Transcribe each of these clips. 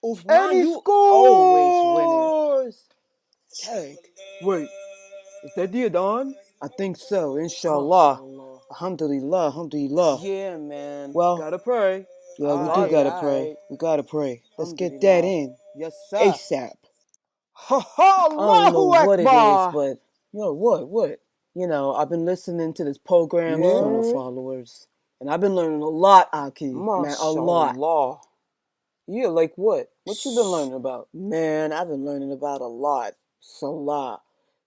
Uthman, you always winning. Tag. Wait, is that the Adhan? I think so, inshallah. Alhamdulillah, alhamdulillah. Yeah, man. Well, Gotta pray. yeah, we do gotta pray. We gotta pray. Let's get that in. Yes, sir. ASAP. Ha ha! I don't know what it is, but what? you know, I've been listening to this program, Sunnahfollowers, and I've been learning a lot, Aki. Man, a lot. Yeah, like what? What you been learning about? Man, I've been learning about a lot. Salah,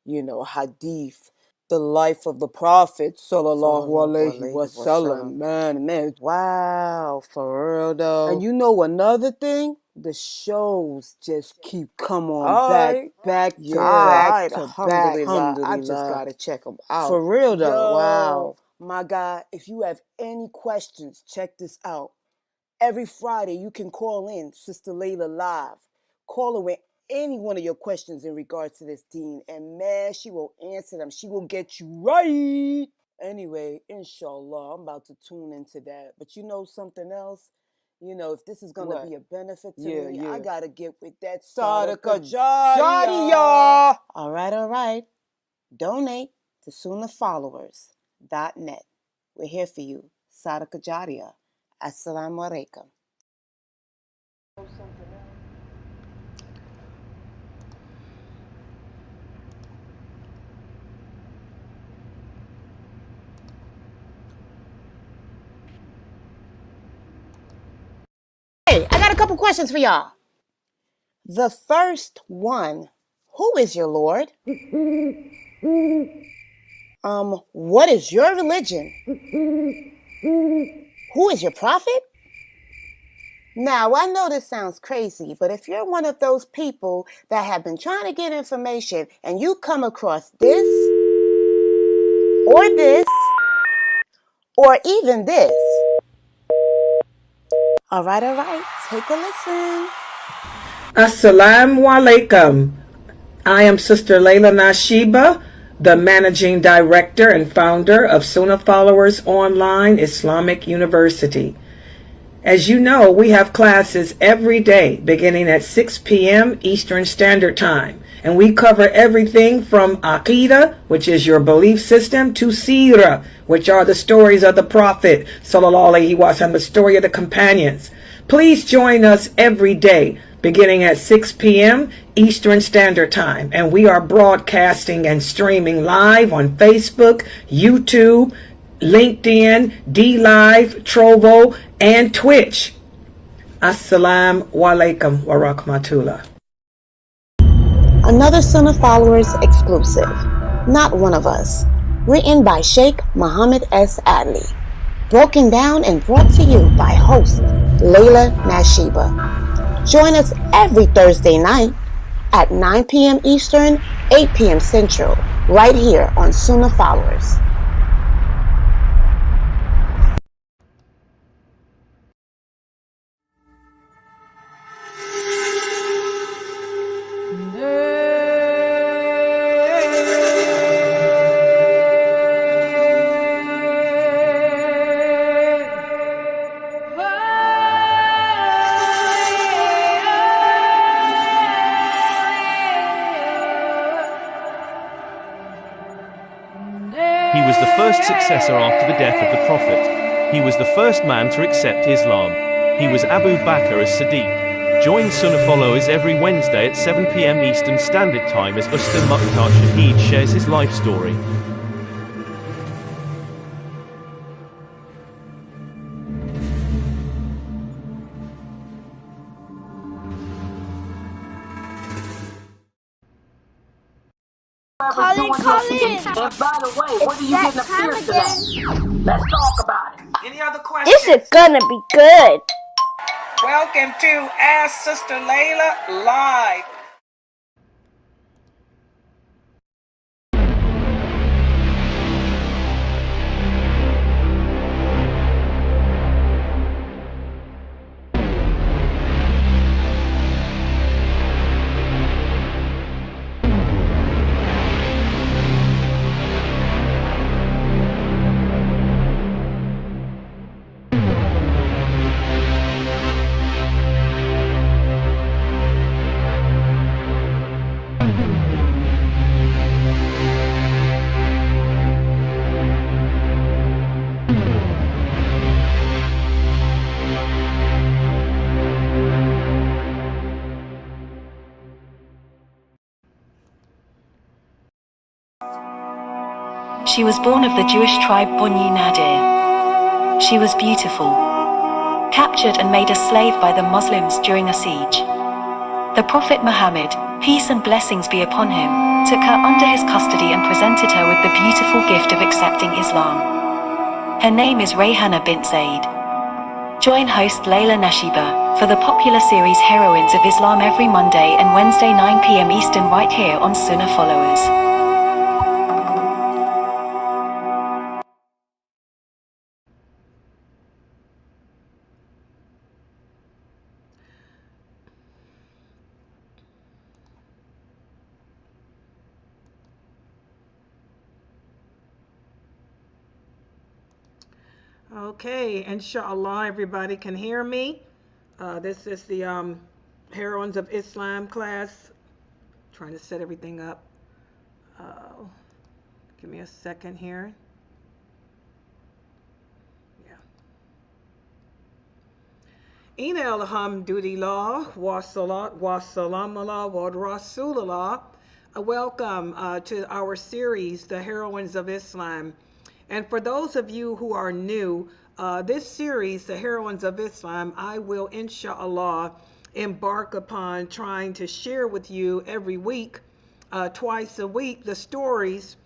you know, hadith, the life of the Prophet, sallallahu alaihi wasallam. Man. Wow, for real though. And you know another thing? The shows just keep coming on back to back. Alhamdulillah. I just gotta check them out. For real though, wow. My guy, if you have any questions, check this out. Every Friday, you can call in Sister Layla live. Call her with any one of your questions in regards to this deen, and man, she will answer them. She will get you right. Anyway, inshallah, I'm about to tune into that. But you know something else? You know, if this is going to be a benefit to me, I got to get with that Sadaqah Jariyah. All right. Donate to SunnahFollowers.net. We're here for you. Sadaqah Jariyah. Assalamu alaikum. Hey, I got a couple questions for y'all. The first one, who is your Lord? What is your religion? Who is your prophet? Now, I know this sounds crazy, but if you're one of those people that have been trying to get information and you come across this, or even this. All right, take a listen. Assalamu alaikum. I am Sister Lailanasheeba, the Managing Director and Founder of Sunnahfollowers Online Islamic University. As you know, we have classes every day beginning at 6 p.m. Eastern Standard Time. And we cover everything from Aqidah, which is your belief system, to Seerah, which are the stories of the Prophet, sallallahu alaihi wasallam, the story of the companions. Please join us every day beginning at 6 p.m. Eastern Standard Time. And we are broadcasting and streaming live on Facebook, YouTube, LinkedIn, DLive, Trovo, and Twitch. Assalamu alaikum wa rahmatullah. Another Sunnahfollowers exclusive, Not One of Us, written by Sheikh Muhammad S. Adli, broken down and brought to you by host Lailanasheeba. Join us every Thursday night at 9 p.m. Eastern, 8 p.m. Central, right here on Sunnahfollowers. He was the first successor after the death of the Prophet. He was the first man to accept Islam. He was Abu Bakr as-Siddiq. Join Sunnah followers every Wednesday at 7 p.m. Eastern Standard Time as Ustad Mukhtar Shahid shares his life story. Colin. And by the way, what are you getting upstairs today? Let's talk about it. Any other questions? This is gonna be good. Welcome to Ask Sister Layla Live. She was born of the Jewish tribe Banu Nadir. She was beautiful. Captured and made a slave by the Muslims during a siege. The Prophet Muhammad, peace and blessings be upon him, took her under his custody and presented her with the beautiful gift of accepting Islam. Her name is Reyanah bint Zayd. Join host lailanasheeba for the popular series Heroines of Islam every Monday and Wednesday 9 p.m. Eastern right here on Sunnah Followers. Okay, inshallah, everybody can hear me. This is the Heroines of Islam class. Trying to set everything up. Give me a second here. Ina alhamdulillah wa salat wa salamullah wa rasulullah. Welcome to our series, The Heroines of Islam. And for those of you who are new, this series, The Heroines of Islam, I will, inshallah, embark upon trying to share with you every week, twice a week, the stories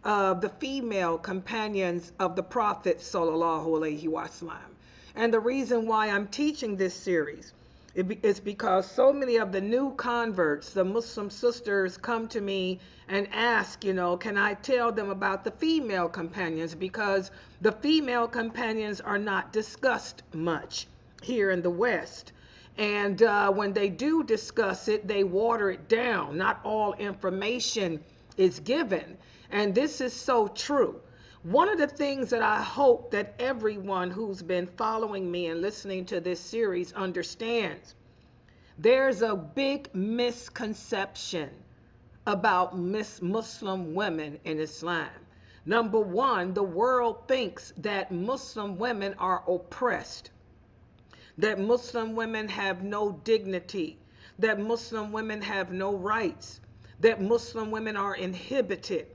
of the female companions of the Prophet, sallallahu alaihi wasallam. And the reason why I'm teaching this series is because so many of the new converts, the Muslim sisters, come to me and ask, can I tell them about the female companions? Because the female companions are not discussed much here in the West. And when they do discuss it, they water it down. Not all information is given. And this is so true. One of the things that I hope that everyone who's been following me and listening to this series understands, there's a big misconception about Muslim women in Islam. Number one, the world thinks that Muslim women are oppressed, that Muslim women have no dignity, that Muslim women have no rights, that Muslim women are inhibited,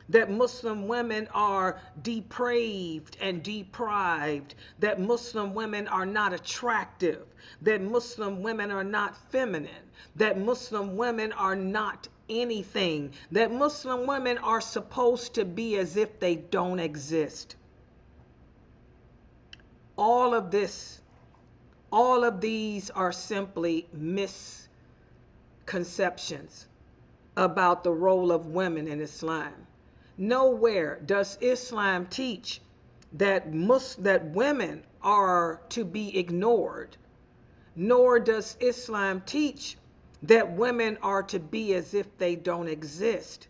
that Muslim women are depraved and deprived, that Muslim women are not attractive, that Muslim women are not feminine, that Muslim women are not anything, that Muslim women are supposed to be as if they don't exist. All of these are simply misconceptions about the role of women in Islam. Nowhere does Islam teach that women are to be ignored, nor does Islam teach that women are to be as if they don't exist.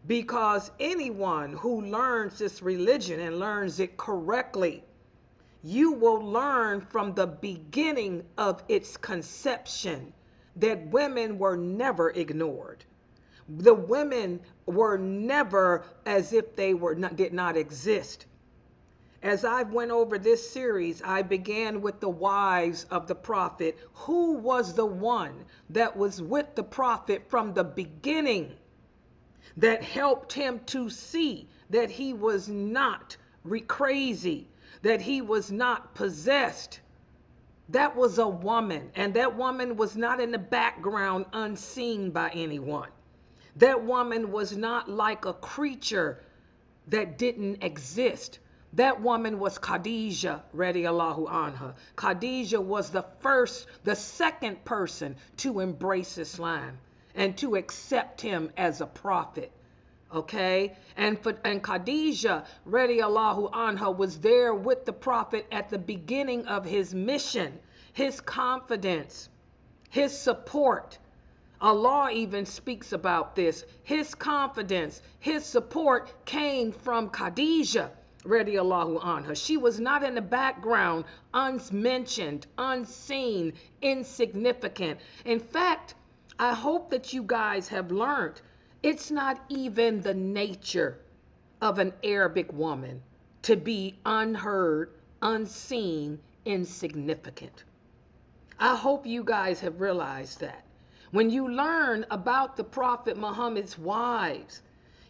Because anyone who learns this religion and learns it correctly, you will learn from the beginning of its conception that women were never ignored. The women were never as if they did not exist. As I went over this series, I began with the wives of the Prophet. Who was the one that was with the Prophet from the beginning that helped him to see that he was not crazy, that he was not possessed? That was a woman, and that woman was not in the background unseen by anyone. That woman was not like a creature that didn't exist. That woman was Khadija, radiyallahu anha. Khadija was the second person to embrace Islam and to accept him as a prophet. Okay? And Khadija, radiyallahu anha, was there with the Prophet at the beginning of his mission, his confidence, his support. Allah even speaks about this. His confidence, his support came from Khadija, radiyallahu anha. She was not in the background, unmentioned, unseen, insignificant. In fact, I hope that you guys have learned it's not even the nature of an Arabic woman to be unheard, unseen, insignificant. I hope you guys have realized that. When you learn about the Prophet Muhammad's wives,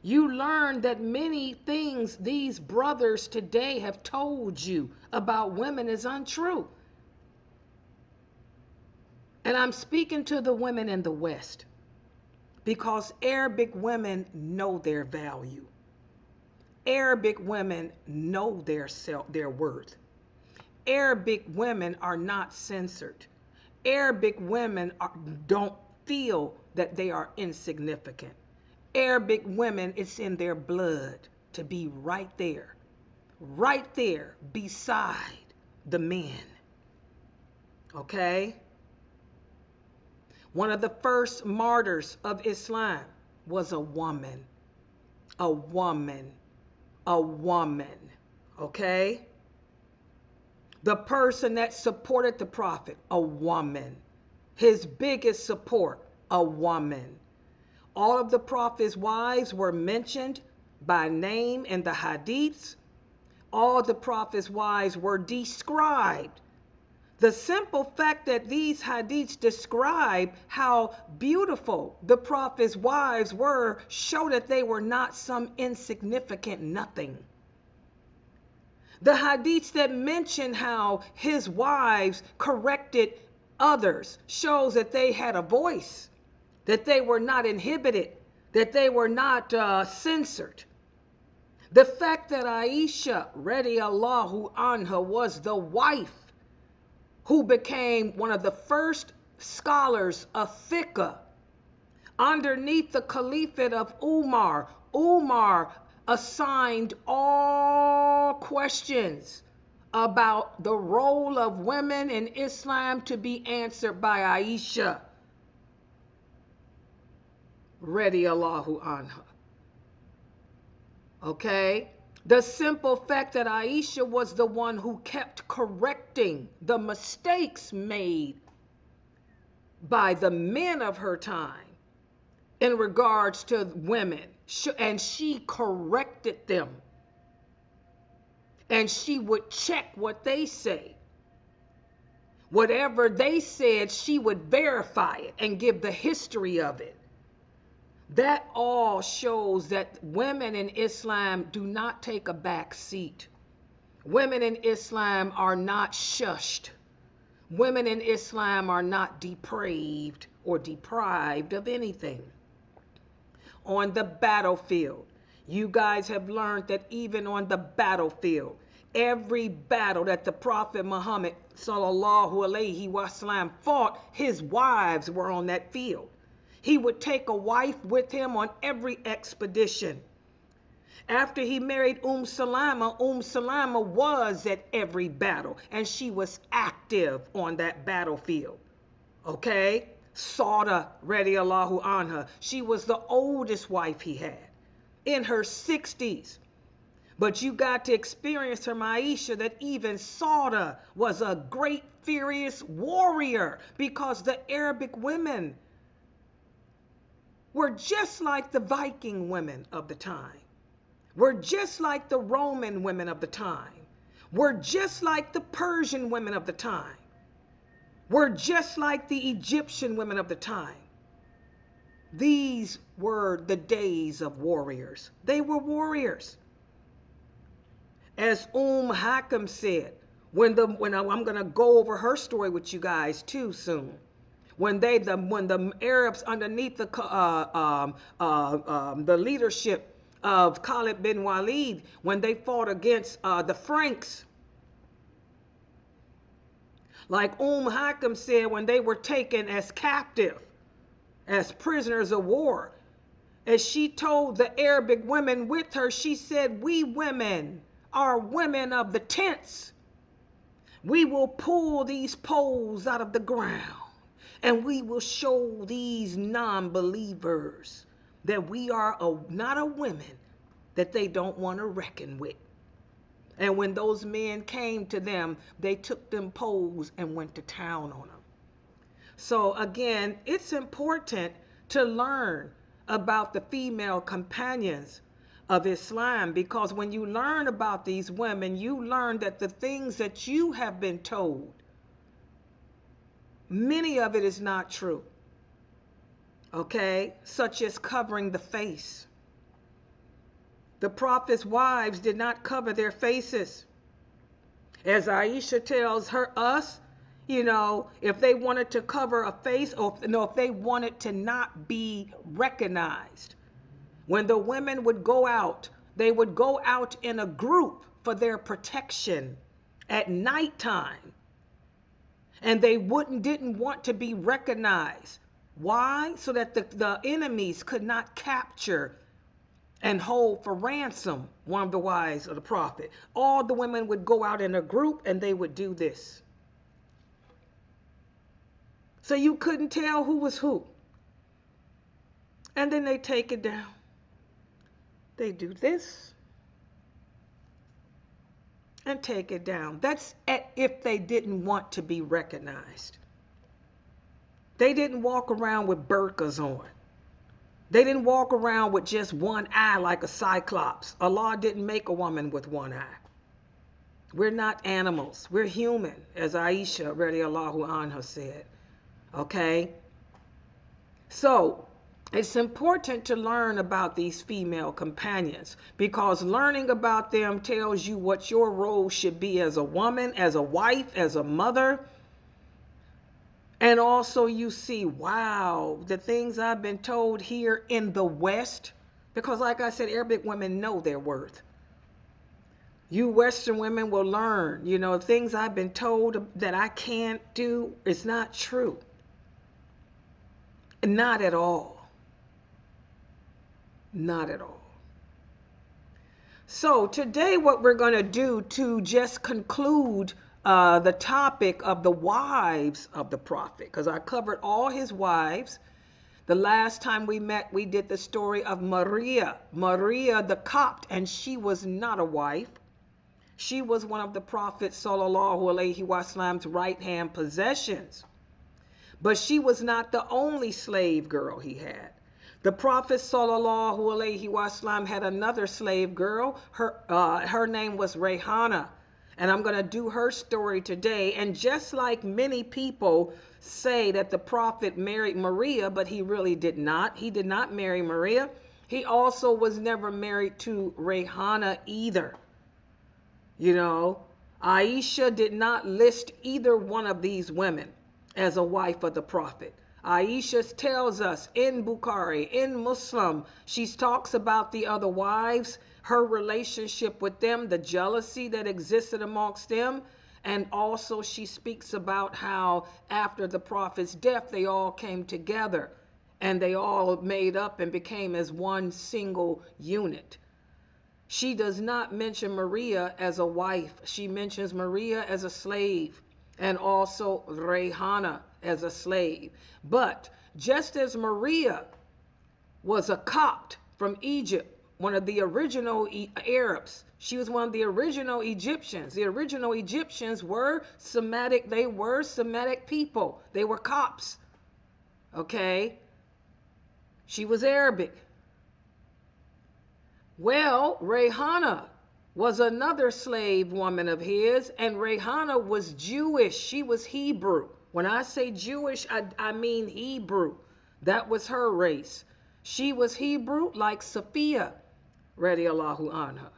You learn that many things these brothers today have told you about women is untrue. And I'm speaking to the women in the West because Arabic women know their value. Arabic women know their worth. Arabic women are not censored. Arabic women don't feel that they are insignificant. Arabic women, it's in their blood to be right there beside the men. Okay? One of the first martyrs of Islam was a woman. A woman. A woman. Okay? The person that supported the prophet, a woman. His biggest support, a woman. All of the prophet's wives were mentioned by name in the hadiths. All the prophet's wives were described. The simple fact that these hadiths describe how beautiful the prophet's wives were show that they were not some insignificant nothing. The hadiths that mention how his wives corrected others shows that they had a voice, that they were not inhibited, that they were not censored. The fact that Aisha radiallahu anha was the wife who became one of the first scholars of fiqh underneath the caliphate of Umar. Umar assigned all questions about the role of women in Islam to be answered by Aisha radiallahu anha. Okay? The simple fact that Aisha was the one who kept correcting the mistakes made by the men of her time in regards to women, and she corrected them. And she would check what they say. Whatever they said, she would verify it and give the history of it. That all shows that women in Islam do not take a back seat. Women in Islam are not shushed. Women in Islam are not depraved or deprived of anything. On the battlefield, you guys have learned that even on the battlefield, every battle that the Prophet Muhammad sallallahu alaihi wasallam fought, his wives were on that field. He would take a wife with him on every expedition. After he married Salama was at every battle, and she was active on that battlefield. Okay? Sauda radiallahu anha, she was the oldest wife he had, in her 60s. But you got to experience from Aisha that even Sauda was a great, furious warrior, because the Arabic women were just like the Viking women of the time. Were just like the Roman women of the time. Were just like the Persian women of the time. Were just like the Egyptian women of the time. These were the days of warriors. They were warriors. As Hakim said, I'm going to go over her story with you guys too soon. When the Arabs underneath the leadership of Khalid bin Walid, when they fought against the Franks, like Hakim said, when they were taken as captive, as prisoners of war, as she told the Arabic women with her, she said, "We women are women of the tents. We will pull these poles out of the ground, and we will show these non-believers that we are not a women that they don't want to reckon with." And when those men came to them, they took them poles and went to town on them. So again, it's important to learn about the female companions of Islam, because when you learn about these women, you learn that the things that you have been told, many of it is not true. Okay? Such as covering the face. the Prophet's wives did not cover their faces. As Aisha tells us, if they wanted to cover a face, or if they wanted to not be recognized, when the women would go out, they would go out in a group for their protection at nighttime. And they didn't want to be recognized. Why? So that the enemies could not capture and hold for ransom one of the wives of the Prophet. All the women would go out in a group and they would do this. So you couldn't tell who was who. And then they take it down. They do this and take it down. That's if they didn't want to be recognized. They didn't walk around with burqas on. They didn't walk around with just one eye like a cyclops. Allah didn't make a woman with one eye. We're not animals. We're human, as Aisha radiallahu anha said. Okay? So, it's important to learn about these female companions, because learning about them tells you what your role should be as a woman, as a wife, as a mother. And also you see, wow, the things I've been told here in the West, because like I said, Arabic women know their worth. You Western women will learn, things I've been told that I can't do, it's not true. Not at all. Not at all. So today what we're going to do to just conclude the topic of the wives of the Prophet, because I covered all his wives. The last time we met, we did the story of Maria the Copt, and she was not a wife. She was one of the Prophet sallallahu alaihi wasallam's right-hand possessions. But she was not the only slave girl he had. The Prophet sallallahu alaihi wasallam had another slave girl. Her name was Reyanah. And I'm going to do her story today. And just like many people say that the Prophet married Maria, but he really did not. He did not marry Maria. He also was never married to Reyanah either. Aisha did not list either one of these women as a wife of the Prophet. Aisha tells us in Bukhari, in Muslim, she talks about the other wives, her relationship with them, the jealousy that existed amongst them, and also she speaks about how after the Prophet's death, they all came together and they all made up and became as one single unit. She does not mention Maria as a wife. She mentions Maria as a slave, and also Reyanah as a slave. But just as Maria was a Copt from Egypt, one of the original Arabs, she was one of the original Egyptians. The original Egyptians were Semitic. They were Semitic people. They were Copts. Okay? She was Arabic. Well, Reyanah was another slave woman of his, and Reyanah was Jewish. She was Hebrew. When I say Jewish, I mean Hebrew. That was her race. She was Hebrew like Safiya, radiallahu anha.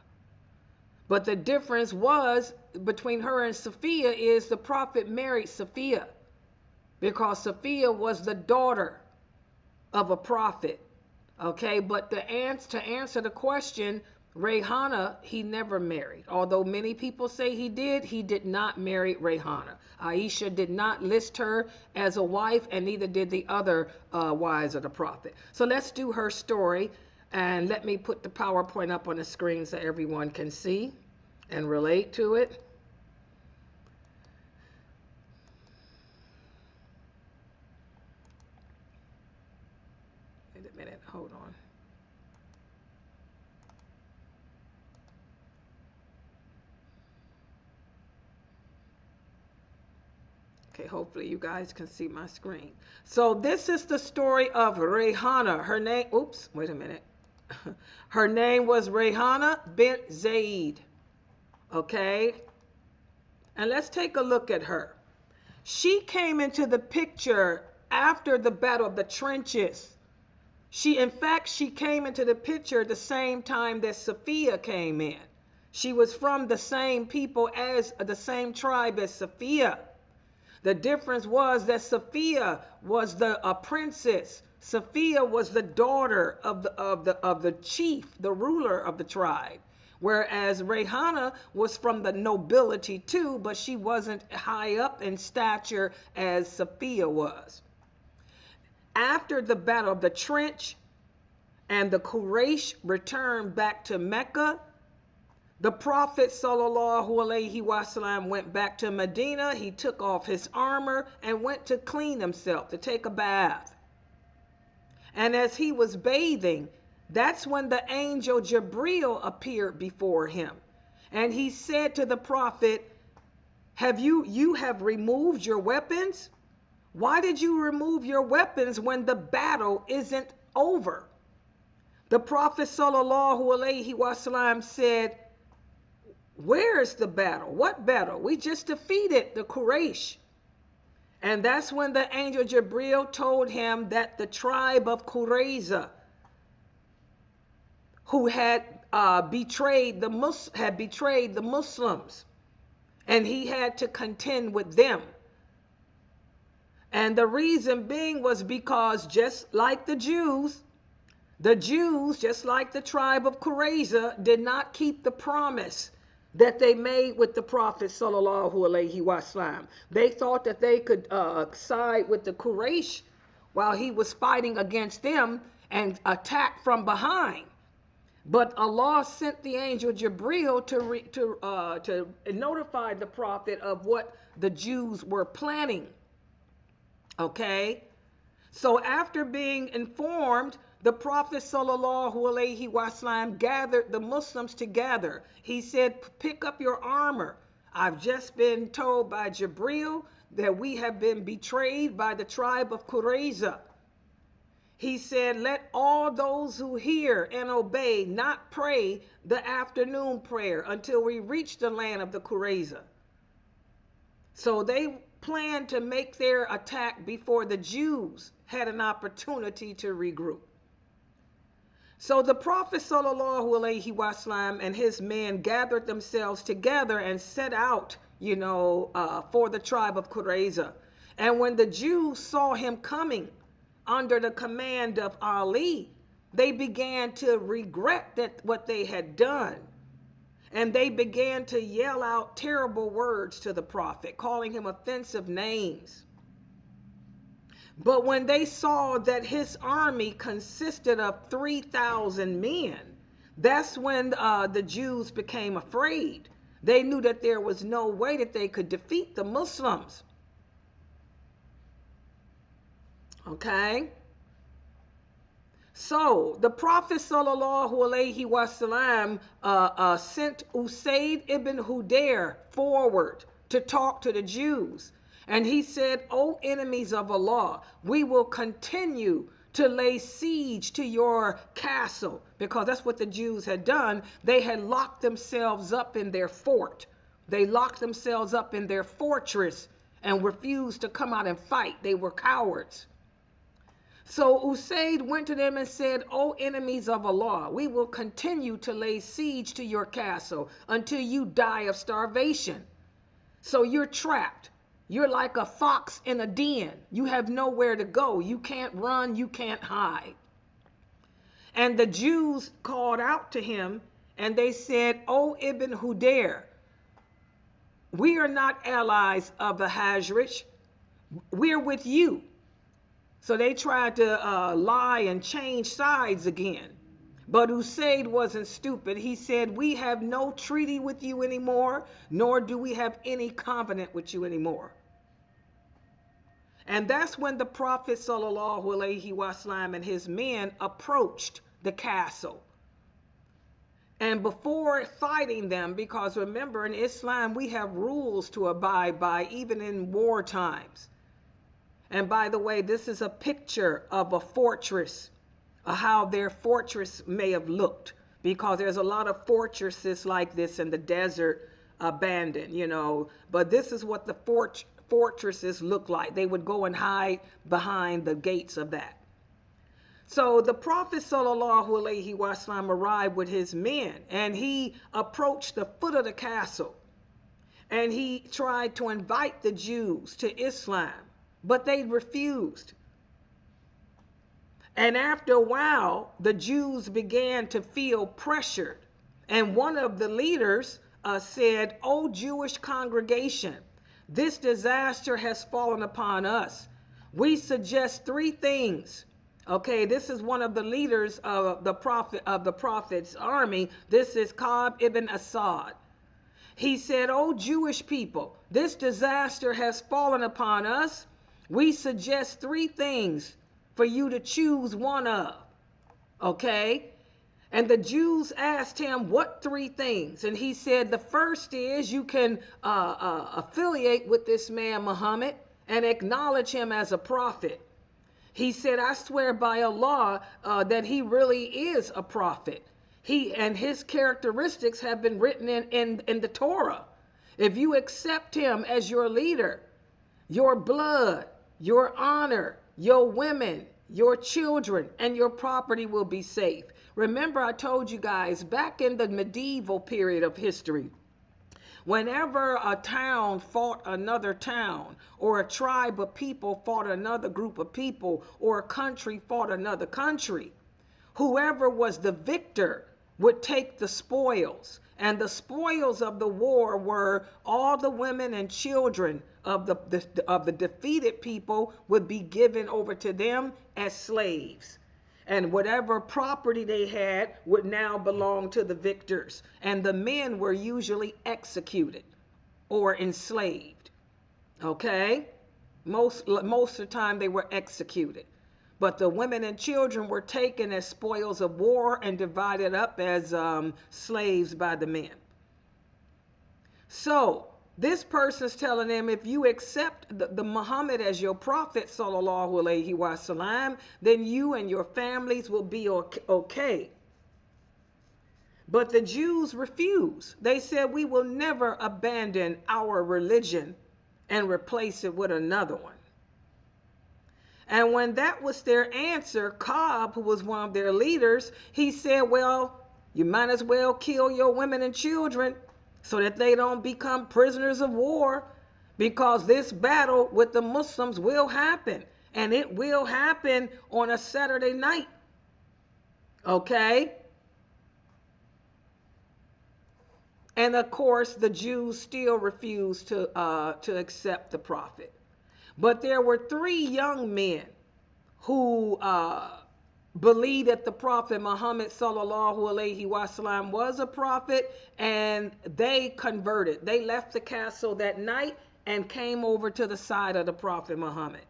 But the difference was between her and Safiya is the Prophet married Safiya, because Safiya was the daughter of a prophet. Okay, but to answer the question, Reyanah, he never married. Although many people say he did not marry Reyanah. Aisha did not list her as a wife, and neither did the other wives of the Prophet. So let's do her story, and let me put the PowerPoint up on the screen so everyone can see and relate to it. Wait a minute, hold on. Okay, hopefully you guys can see my screen. So this is the story of Reyanah. Her name, oops, wait a minute. Her name was Reyanah bint Zayd. Okay? And let's take a look at her. She came into the picture after the Battle of the Trenches. In fact, she came into the picture the same time that Sophia came in. She was from the same people as the same tribe as Sophia. The difference was that Sophia was a princess. Sophia was the daughter of the chief, the ruler of the tribe. Whereas Reyanah was from the nobility too, but she wasn't high up in stature as Sophia was. After the battle of the trench and the Quraysh returned back to Mecca, the Prophet ﷺ went back to Medina. He took off his armor and went to clean himself, to take a bath. And as he was bathing, that's when the angel Jibril appeared before him. And he said to the Prophet, you have removed your weapons? Why did you remove your weapons when the battle isn't over? The Prophet ﷺ said, where is the battle? What battle? We just defeated the Quraysh. And that's when the angel Jibril told him that the tribe of Qurayza, who had betrayed the Muslims, and he had to contend with them. And the reason being was because just like the Jews, just like the tribe of Qurayza, did not keep the promise that they made with the Prophet ﷺ. They thought that they could side with the Quraysh while he was fighting against them and attack from behind. But Allah sent the angel Jibril to notify the Prophet of what the Jews were planning. Okay? So after being informed, the Prophet ﷺ gathered the Muslims together. He said, pick up your armor. I've just been told by Jibril that we have been betrayed by the tribe of Qurayza. He said, let all those who hear and obey not pray the afternoon prayer until we reach the land of the Qurayza. So they planned to make their attack before the Jews had an opportunity to regroup. So the Prophet ﷺ and his men gathered themselves together and set out, for the tribe of Qurayza. And when the Jews saw him coming under the command of Ali, they began to regret what they had done. And they began to yell out terrible words to the Prophet, calling him offensive names. But when they saw that his army consisted of 3,000 men, that's when the Jews became afraid. They knew that there was no way that they could defeat the Muslims. Okay? So the Prophet ﷺ sent Usayd ibn Hudayr forward to talk to the Jews. And he said, O enemies of Allah, we will continue to lay siege to your castle, because that's what the Jews had done. They had locked themselves up in their fort. They locked themselves up in their fortress and refused to come out and fight. They were cowards. So Usayd went to them and said, O enemies of Allah, we will continue to lay siege to your castle until you die of starvation. So you're trapped. You're like a fox in a den. You have nowhere to go. You can't run. You can't hide. And the Jews called out to him and they said, O Ibn Hudayr, we are not allies of the Hajraj. We're with you. So they tried to lie and change sides again. But Usayd wasn't stupid. He said, we have no treaty with you anymore, nor do we have any covenant with you anymore. And that's when the Prophet ﷺ and his men approached the castle. And before fighting them, because remember in Islam we have rules to abide by even in war times. And by the way, this is a picture of a fortress, how their fortress may have looked, because there's a lot of fortresses like this in the desert abandoned, but this is what the fortresses look like. They would go and hide behind the gates of that. So the Prophet sallallahu alaihi wasallam arrived with his men, and he approached the foot of the castle, and he tried to invite the Jews to Islam, but they refused. And after a while, the Jews began to feel pressured. And one of the leaders said, "O Jewish congregation, this disaster has fallen upon us. We suggest three things." Okay, this is one of the leaders of the prophet's army. This is Ka'b ibn Asad. He said, "O Jewish people, this disaster has fallen upon us. We suggest three things for you to choose one of." Okay? And the Jews asked him, "What three things?" And he said, "The first is you can affiliate with this man Muhammad and acknowledge him as a prophet." He said, "I swear by Allah that he really is a prophet. He and his characteristics have been written in the Torah. If you accept him as your leader, your blood, your honor, your women, your children, and your property will be safe." Remember, I told you guys back in the medieval period of history, whenever a town fought another town, or a tribe of people fought another group of people, or a country fought another country, whoever was the victor would take the spoils. And the spoils of the war were all the women and children of the defeated people would be given over to them as slaves. And whatever property they had would now belong to the victors. And the men were usually executed or enslaved. Okay? Most of the time they were executed. But the women and children were taken as spoils of war and divided up as slaves by the men. So this person's telling them, if you accept the Muhammad as your prophet, sallallahu alaihi wasallam, then you and your families will be okay. But the Jews refused. They said, "We will never abandon our religion and replace it with another one." And when that was their answer, Ka'b, who was one of their leaders, he said, "Well, you might as well kill your women and children so that they don't become prisoners of war, because this battle with the Muslims will happen, and it will happen on a Saturday night." Okay? And of course, the Jews still refused to accept the prophet. But there were three young men who believed that the Prophet Muhammad sallallahu alaihi wasallam was a prophet, and they converted. They left the castle that night and came over to the side of the Prophet Muhammad.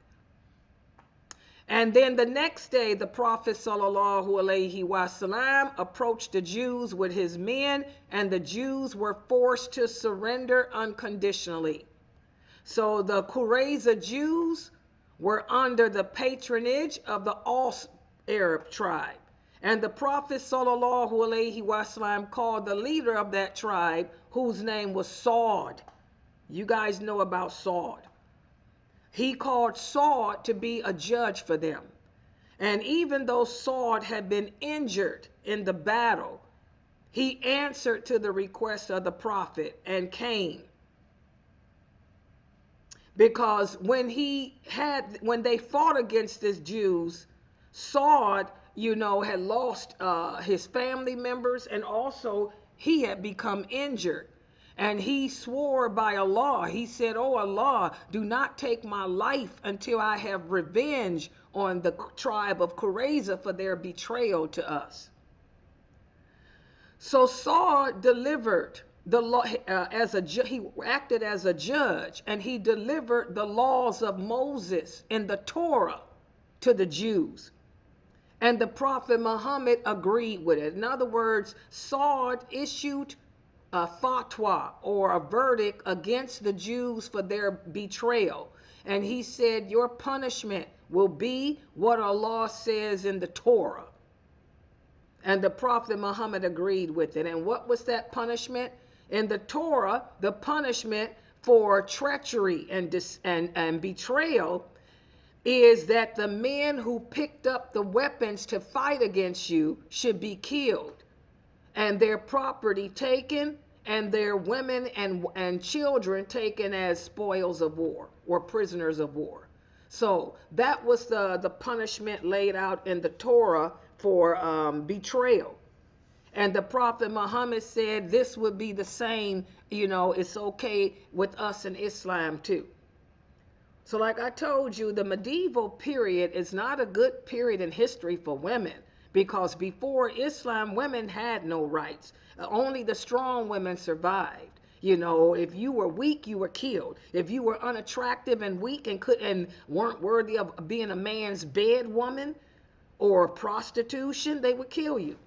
And then the next day, the Prophet sallallahu alaihi wasallam approached the Jews with his men, and the Jews were forced to surrender unconditionally. So the Qurayza Jews were under the patronage of the Aus Arab tribe. And the Prophet sallallahu alaihi wasallam called the leader of that tribe, whose name was Saud. You guys know about Saud. He called Saud to be a judge for them. And even though Saud had been injured in the battle, he answered to the request of the Prophet and came. Because when they fought against the Jews, Saud, had lost his family members, and also he had become injured. And he swore by Allah. He said, "Oh Allah, do not take my life until I have revenge on the tribe of Qurayza for their betrayal to us." So Saud delivered the law he acted as a judge, and he delivered the laws of Moses in the Torah to the Jews. And the Prophet Muhammad agreed with it. In other words, Saud issued a fatwa, or a verdict, against the Jews for their betrayal. And he said, "Your punishment will be what Allah says in the Torah." And the Prophet Muhammad agreed with it. And what was that punishment? In the Torah, the punishment for treachery and betrayal, is that the men who picked up the weapons to fight against you should be killed, and their property taken, and their women and children taken as spoils of war or prisoners of war. So that was the punishment laid out in the Torah for betrayal. And the Prophet Muhammad said this would be the same, it's okay with us in Islam too. So like I told you, the medieval period is not a good period in history for women, because before Islam, women had no rights. Only the strong women survived. If you were weak, you were killed. If you were unattractive and weak and weren't worthy of being a man's bed woman or prostitution, they would kill you.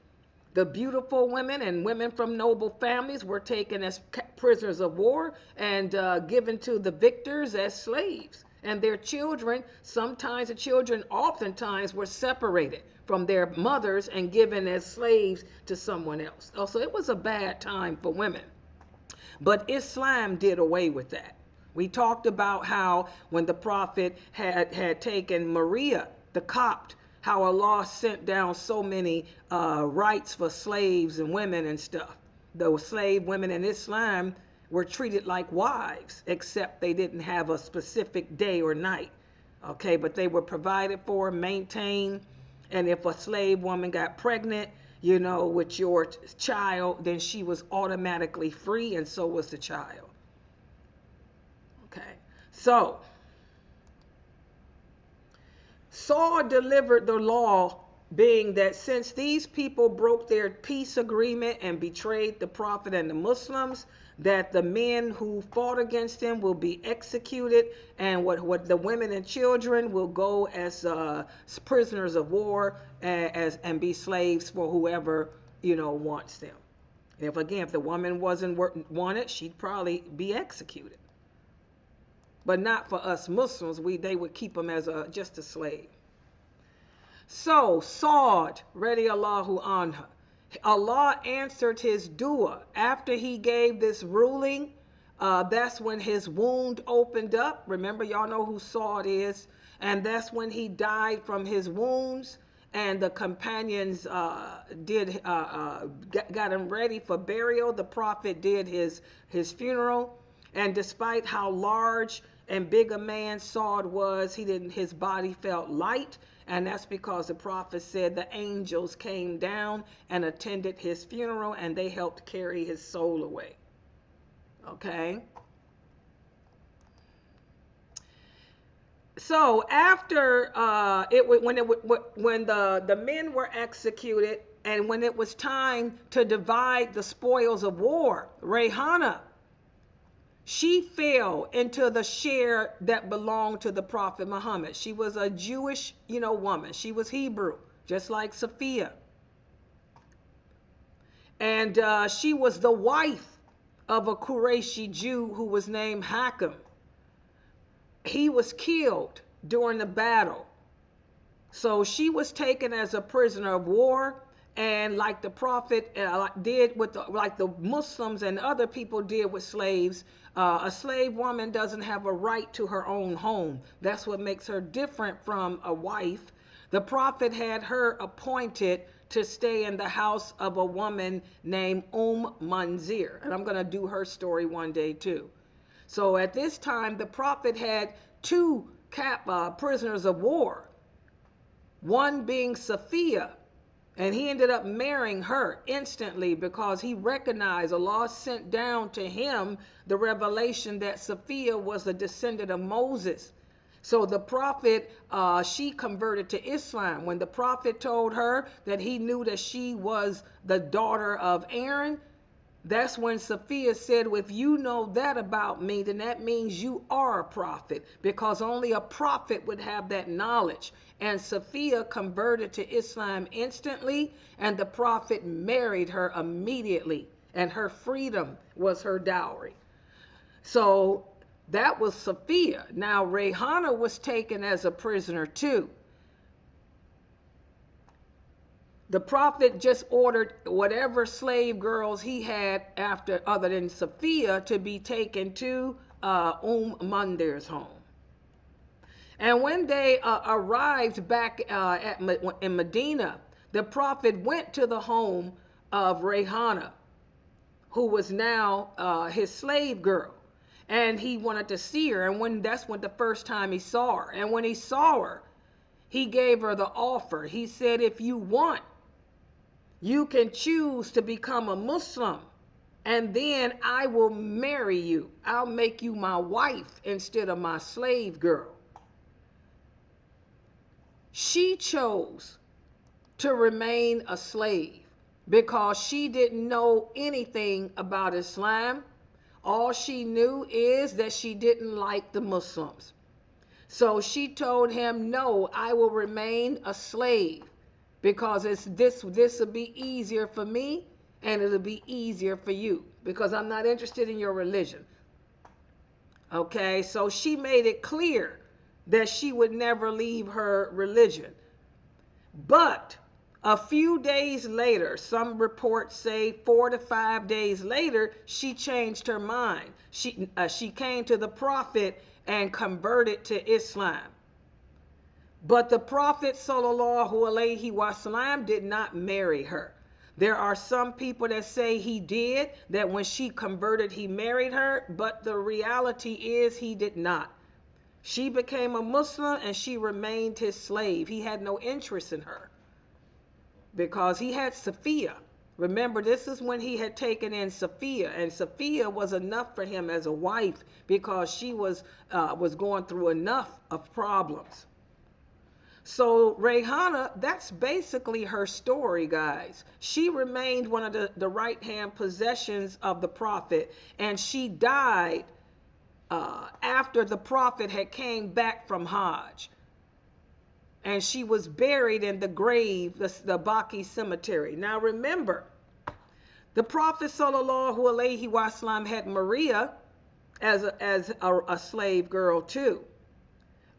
The beautiful women and women from noble families were taken as prisoners of war and given to the victors as slaves. And their children, oftentimes were separated from their mothers and given as slaves to someone else. So it was a bad time for women. But Islam did away with that. We talked about how when the Prophet had taken Maria, the Copt, how Allah sent down so many rights for slaves and women and stuff. Those slave women in Islam were treated like wives, except they didn't have a specific day or night. Okay, but they were provided for, maintained, and if a slave woman got pregnant, with your child, then she was automatically free, and so was the child. Okay, so Saul delivered the law, being that since these people broke their peace agreement and betrayed the Prophet and the Muslims, that the men who fought against him will be executed, and what the women and children will go as prisoners of war and be slaves for whoever wants them. If the woman wasn't wanted, she'd probably be executed. But not for us Muslims. They would keep them as just a slave. So Saud, radiallahu anha, Allah answered his dua. After he gave this ruling, that's when his wound opened up. Remember, y'all know who Saud is. And that's when he died from his wounds. And the companions got him ready for burial. The Prophet did his funeral. And despite how large and big a man Saud was, his body felt light. And that's because the Prophet said the angels came down and attended his funeral, and they helped carry his soul away. Okay? So after when the men were executed, and when it was time to divide the spoils of war, Reyanah, she fell into the share that belonged to the Prophet Muhammad. She was a Jewish, woman. She was Hebrew, just like Sophia. And she was the wife of a Qurayshi Jew who was named Hakim. He was killed during the battle. So she was taken as a prisoner of war. And like the Prophet did with like the Muslims and other people did with slaves, a slave woman doesn't have a right to her own home. That's what makes her different from a wife. The Prophet had her appointed to stay in the house of a woman named Manzir. And I'm going to do her story one day too. So at this time, the Prophet had two prisoners of war, one being Sophia. And he ended up marrying her instantly because he recognized Allah sent down to him the revelation that Sophia was a descendant of Moses. So the Prophet, she converted to Islam. When the Prophet told her that he knew that she was the daughter of Aaron, that's when Sophia said, well, if you know that about me, then that means you are a prophet, because only a prophet would have that knowledge. And Sophia converted to Islam instantly, and the Prophet married her immediately, and her freedom was her dowry. So that was Sophia. Now Reyanah was taken as a prisoner too. The Prophet just ordered whatever slave girls he had other than Sophia to be taken to Mandir's home. And when they arrived back in Medina, the Prophet went to the home of Reyanah, who was now his slave girl. And he wanted to see her. And that's when the first time he saw her. And when he saw her, he gave her the offer. He said, if you want, you can choose to become a Muslim, and then I will marry you. I'll make you my wife instead of my slave girl. She chose to remain a slave because she didn't know anything about Islam. All she knew is that she didn't like the Muslims. So she told him, no, I will remain a slave because this will be easier for me and it'll be easier for you because I'm not interested in your religion. Okay, so she made it clear that she would never leave her religion. But a few days later, some reports say 4 to 5 days later, she changed her mind. She came to the Prophet and converted to Islam. But the Prophet ﷺ did not marry her. There are some people that say he did, that when she converted, he married her, but the reality is he did not. She became a Muslim and she remained his slave. He had no interest in her because he had Safiya. Remember, this is when he had taken in Safiya, and Safiya was enough for him as a wife because she was going through enough of problems. So Reyanah, that's basically her story, guys. She remained one of the right-hand possessions of the Prophet, and she died after the Prophet had came back from Hajj. And she was buried in the grave, the Baqi cemetery. Now remember, the Prophet ﷺ had Maria as a slave girl too.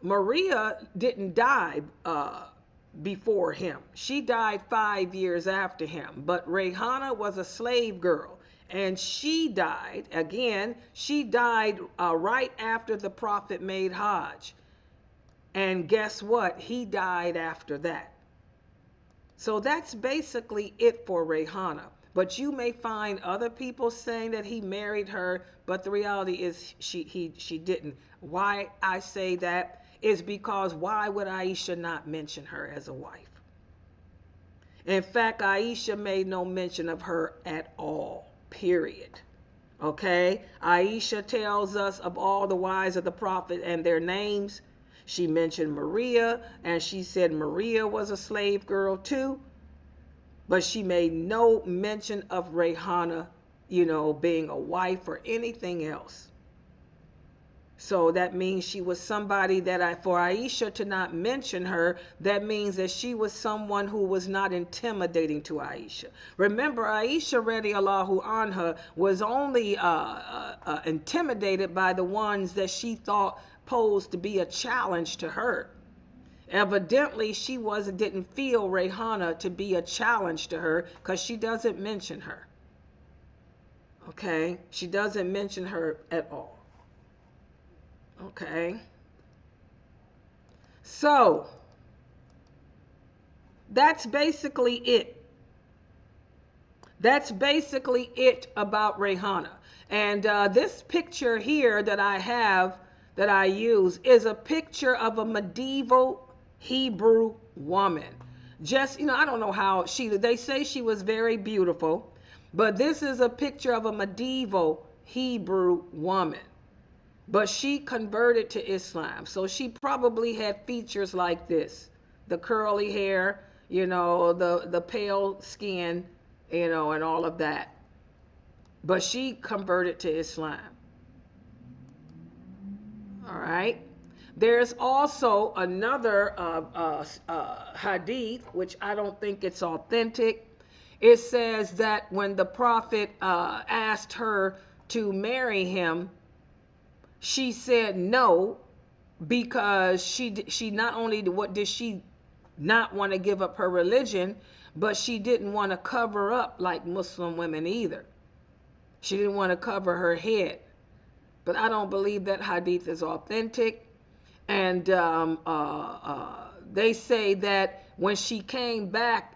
Maria didn't die before him. She died 5 years after him. But Reyanah was a slave girl. And she died, right after the Prophet made Hajj. And guess what? He died after that. So that's basically it for Reyanah. But you may find other people saying that he married her, but the reality is she didn't. Why I say that is because why would Aisha not mention her as a wife? In fact, Aisha made no mention of her at all, period. Okay? Aisha tells us of all the wives of the Prophet and their names. She mentioned Maria, and she said Maria was a slave girl too. But she made no mention of Reyanah, being a wife or anything else. So that means she was somebody that for Aisha to not mention her, that means that she was someone who was not intimidating to Aisha. Remember, Aisha radiallahu anha was only intimidated by the ones that she thought posed to be a challenge to her. Evidently, she didn't feel Reyanah to be a challenge to her because she doesn't mention her. Okay? She doesn't mention her at all. Okay? So, that's basically it. That's basically it about Reyanah. And this picture here that I use, is a picture of a medieval Hebrew woman. Just, I don't know how they say she was very beautiful, but this is a picture of a medieval Hebrew woman. But she converted to Islam. So she probably had features like this: the curly hair, the pale skin, and all of that. But she converted to Islam. All right. There's also another hadith, which I don't think it's authentic. It says that when the Prophet asked her to marry him, she said no, because she not only did she not want to give up her religion, but she didn't want to cover up like Muslim women either. She didn't want to cover her head. But I don't believe that hadith is authentic. And they say that when she came back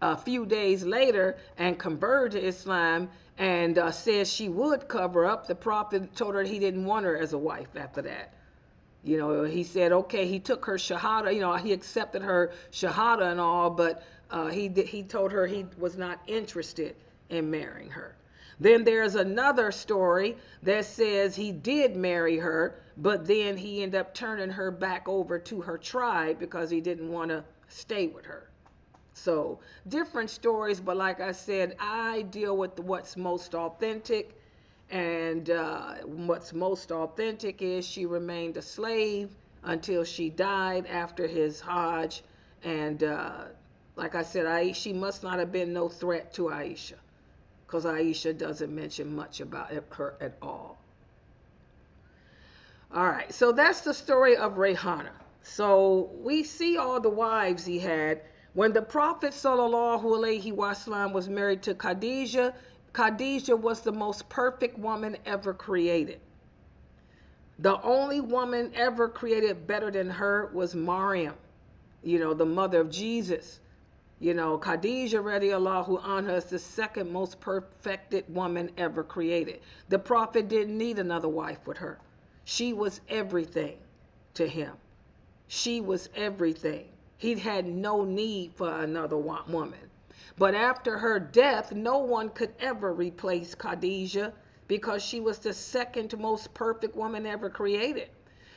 a few days later and converted to Islam and said she would cover up, the Prophet told her he didn't want her as a wife after that. You know, he said, okay, he took her shahada, you know, he accepted her shahada and all, but he told her he was not interested in marrying her. Then there's another story that says he did marry her, but then he ended up turning her back over to her tribe because he didn't want to stay with her. So different stories, but like I said, I deal with what's most authentic. And what's most authentic is she remained a slave until she died after his Hajj. And like I said, she must not have been no threat to Aisha, because Aisha doesn't mention much about her at all. All right, so that's the story of Reyanah. So we see all the wives he had. When the Prophet ﷺ was married to Khadijah, Khadijah was the most perfect woman ever created. The only woman ever created better than her was Maryam, you know, the mother of Jesus. You know, Khadijah radiallahu anha is the second most perfected woman ever created. The Prophet didn't need another wife with her. She was everything to him. She was everything. He had no need for another woman. But after her death, no one could ever replace Khadijah because she was the second most perfect woman ever created.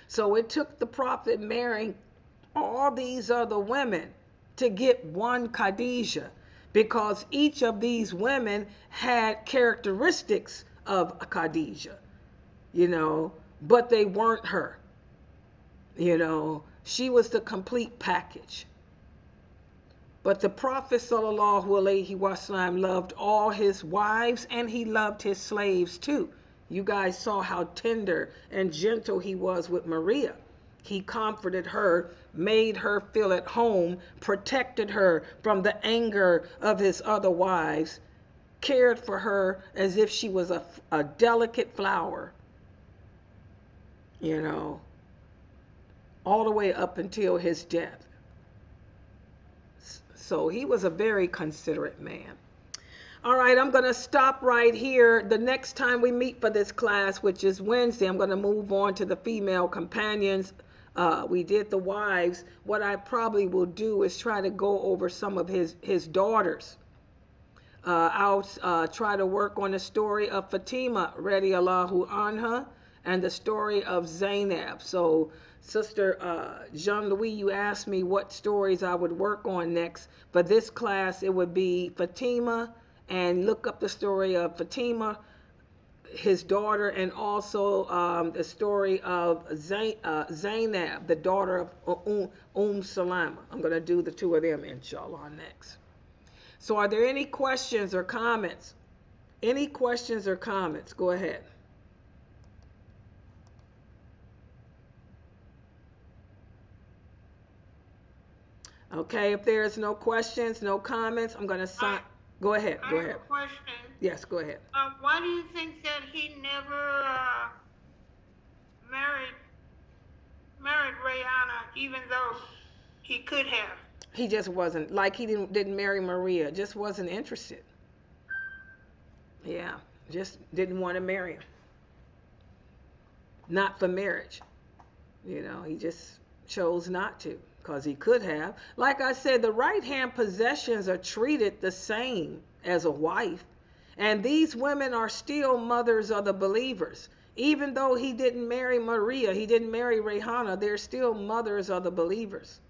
So it took the Prophet marrying all these other women to get one Khadijah, because each of these women had characteristics of Khadijah, you know, but they weren't her. You know, she was the complete package. But the Prophet ﷺ loved all his wives, and he loved his slaves too. You guys saw how tender and gentle he was with Maria. He comforted her, made her feel at home, protected her from the anger of his other wives, cared for her as if she was a delicate flower, you know, all the way up until his death. So he was a very considerate man. All right, I'm going to stop right here. The next time we meet for this class, which is Wednesday, I'm going to move on to the female companions. We did the wives. What I probably will do is try to go over some of his daughters. I'll try to work on the story of Fatima radiallahu anha and the story of Zainab. So Sister Jean-Louis, you asked me what stories I would work on next. For this class, it would be Fatima, and look up the story of Fatima, his daughter, and also the story of Zainab, the daughter of Salama. I'm going to do the two of them, inshallah, next. So are there any questions or comments? Any questions or comments? Go ahead. Okay, if there's no questions, no comments, I'm going to sign. Go ahead. Go ahead. I have a question. Yes, go ahead. Why do you think that he never married Reyanah, even though he could have? He just wasn't, like he didn't marry Maria, just wasn't interested. Yeah, just didn't want to marry him. Not for marriage. You know, he just chose not to, because he could have. Like I said, the right-hand possessions are treated the same as a wife. And these women are still mothers of the believers. Even though he didn't marry Maria, he didn't marry Reyanah, they're still mothers of the believers.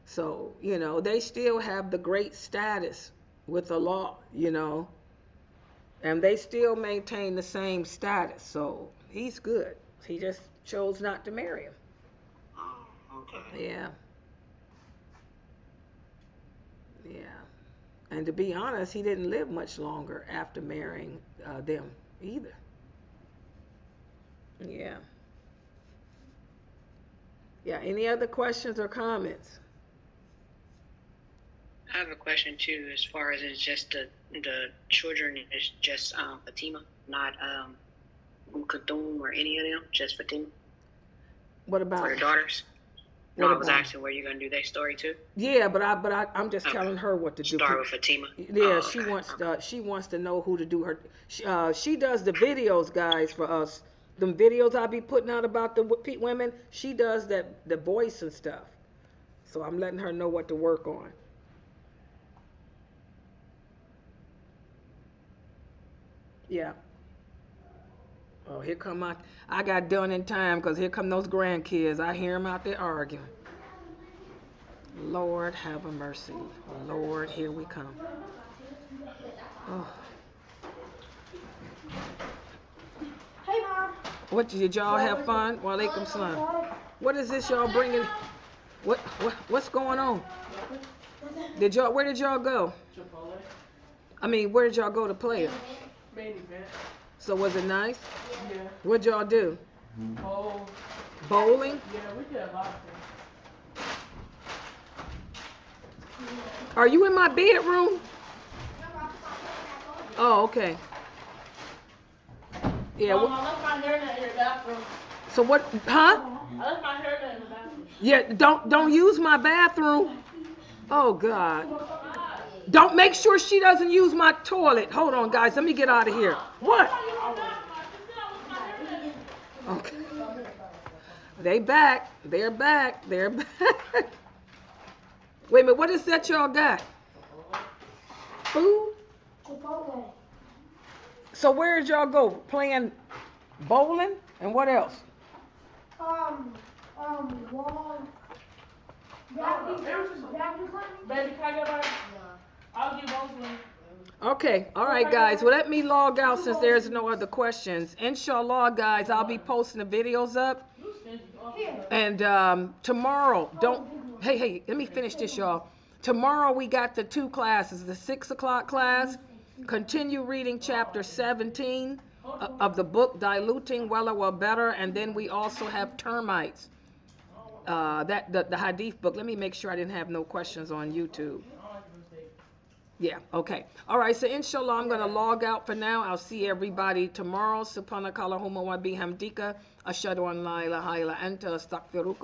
So, you know, they still have the great status with the law, you know. And they still maintain the same status. So he's good. He just chose not to marry him. Oh, okay. Yeah. Yeah. And to be honest, he didn't live much longer after marrying them either. Yeah. Yeah. Any other questions or comments? I have a question too, as far as it's just the children is just Fatima, not Kulthum or any of them, just Fatima. What about for the daughters? No, I was asking where you gonna do their story too. Yeah, but I'm just telling her what to do. Start with Fatima. Yeah, she wants to know who to do her. She does the videos, guys, for us. Them videos I be putting out about the women. She does the voice and stuff. So I'm letting her know what to work on. Yeah. Oh, here come I got done in time because here come those grandkids. I hear them out there arguing. Lord have a mercy. Lord, here we come. Oh. Hey, Mom. What, did y'all have fun? Walaikum salam. What is this y'all bringing? What's going on? Where did y'all go? Chipotle. I mean, where did y'all go to play it? Main event. So was it nice? Yeah. What'd y'all do? Bowl. Bowling? Yeah, we did a lot of things. Are you in my bedroom? Oh, okay. Yeah. Mom, I left my hairnet in your bathroom. So what? Huh? I left my hairnet in the bathroom. Yeah. Don't use my bathroom. Oh God. Don't make sure she doesn't use my toilet. Hold on, guys. Let me get out of here. What? Okay. They back. They're back. They're back. Wait a minute. What is that y'all got? Food? Chipotle. So where did y'all go? Playing bowling? And what else? Wall. Baby, can I get one? I'll give both of them. Okay, all right, guys. Well, let me log out since there's no other questions. Inshallah, guys, I'll be posting the videos up. And tomorrow, hey, let me finish this, y'all. Tomorrow we got the 2 classes. The 6 o'clock class, continue reading chapter 17 of the book, Diluting Wella Well Better. And then we also have termites. The hadith book. Let me make sure I didn't have no questions on YouTube. Yeah, okay. All right, so inshallah, I'm going to log out for now. I'll see everybody tomorrow. Subhanakallahumma wa bihamdika. Ashhadu an la ilaha illa anta astaghfiruka.